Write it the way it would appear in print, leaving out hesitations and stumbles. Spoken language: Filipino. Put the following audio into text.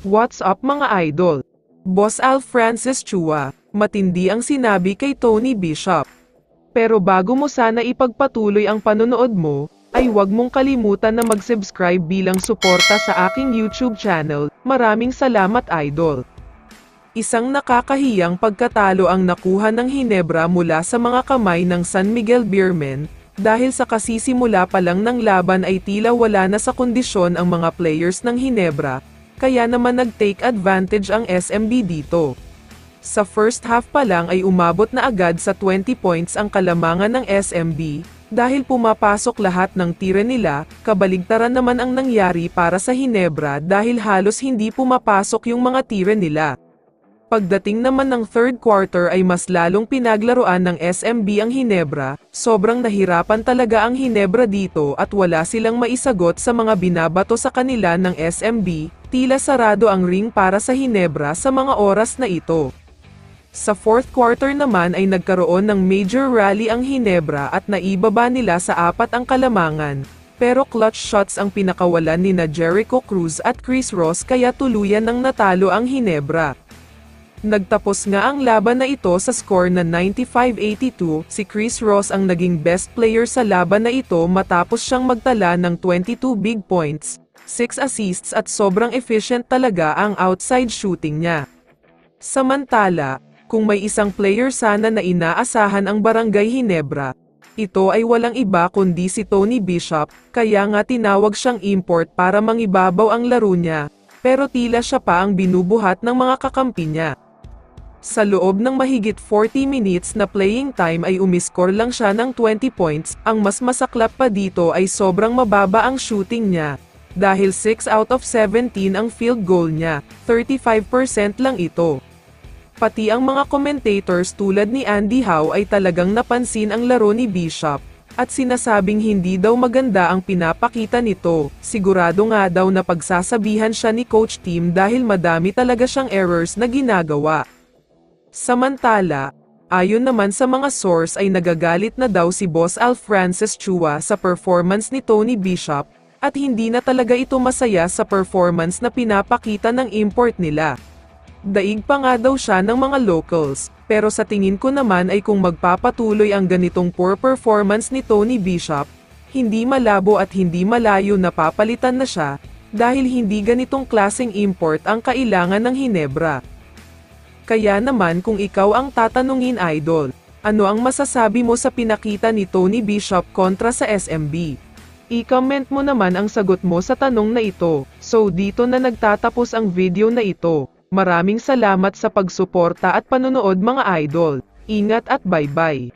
What's up mga idol? Boss Al Francis Chua, matindi ang sinabi kay Tony Bishop. Pero bago mo sana ipagpatuloy ang panonood mo, ay huwag mong kalimutan na mag-subscribe bilang suporta sa aking YouTube channel. Maraming salamat idol. Isang nakakahiyang pagkatalo ang nakuha ng Hinebra mula sa mga kamay ng San Miguel Beermen, dahil sa kasisimula pa lang ng laban ay tila wala na sa kondisyon ang mga players ng Hinebra, kaya naman nag-take advantage ang SMB dito. Sa first half pa lang ay umabot na agad sa 20 points ang kalamangan ng SMB, dahil pumapasok lahat ng tira nila. Kabaligtaran naman ang nangyari para sa Hinebra dahil halos hindi pumapasok yung mga tira nila. Pagdating naman ng third quarter ay mas lalong pinaglaruan ng SMB ang Hinebra, sobrang nahirapan talaga ang Hinebra dito at wala silang maisagot sa mga binabato sa kanila ng SMB. Tila sarado ang ring para sa Hinebra sa mga oras na ito. Sa fourth quarter naman ay nagkaroon ng major rally ang Hinebra at naibaba nila sa 4 ang kalamangan, pero clutch shots ang pinakawalan ni Jericho Cruz at Chris Ross kaya tuluyan ng natalo ang Hinebra. Nagtapos nga ang laban na ito sa score na 95-82, si Chris Ross ang naging best player sa laban na ito matapos siyang magtala ng 22 big points, 6 assists at sobrang efficient talaga ang outside shooting niya. Samantala, kung may isang player sana na inaasahan ang Barangay Hinebra, ito ay walang iba kundi si Tony Bishop, kaya nga tinawag siyang import para mangibabaw ang laro niya, pero tila siya pa ang binubuhat ng mga kakampi niya. Sa loob ng mahigit 40 minutes na playing time ay umiscore lang siya ng 20 points, ang mas masaklap pa dito ay sobrang mababa ang shooting niya, dahil 6 out of 17 ang field goal niya, 35% lang ito. Pati ang mga commentators tulad ni Andy Howe ay talagang napansin ang laro ni Bishop, at sinasabing hindi daw maganda ang pinapakita nito. Sigurado nga daw na pagsasabihan siya ni Coach Tim dahil madami talaga siyang errors na ginagawa. Samantala, ayon naman sa mga source ay nagagalit na daw si Boss Al Francis Chua sa performance ni Tony Bishop, at hindi na talaga ito masaya sa performance na pinapakita ng import nila. Daig pa nga daw siya ng mga locals, pero sa tingin ko naman ay kung magpapatuloy ang ganitong poor performance ni Tony Bishop, hindi malabo at hindi malayo na papalitan na siya, dahil hindi ganitong klaseng import ang kailangan ng Hinebra. Kaya naman kung ikaw ang tatanungin idol, ano ang masasabi mo sa pinakita ni Tony Bishop kontra sa SMB? I-comment mo naman ang sagot mo sa tanong na ito. So dito na nagtatapos ang video na ito. Maraming salamat sa pagsuporta at panonood mga idol. Ingat at bye-bye.